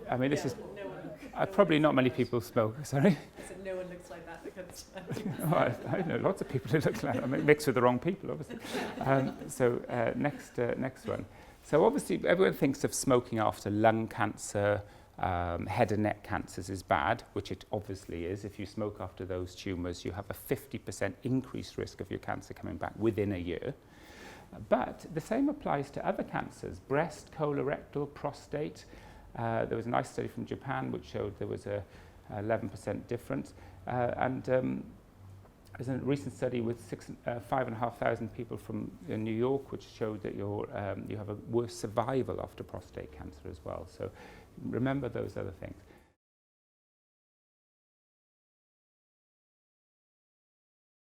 I mean, this is probably not many people smoke. Sorry. I said no one looks like that. I know lots of people who look like that. I mean, mixed with the wrong people, obviously. Next one. So obviously, everyone thinks of smoking after lung cancer, head and neck cancers is bad, which it obviously is. If you smoke after those tumours, you have a 50% increased risk of your cancer coming back within a year. But the same applies to other cancers, breast, colorectal, prostate. There was a nice study from Japan which showed there was a 11% difference. There's a recent study with 5,500 people from New York which showed that you have a worse survival after prostate cancer as well. So remember those other things.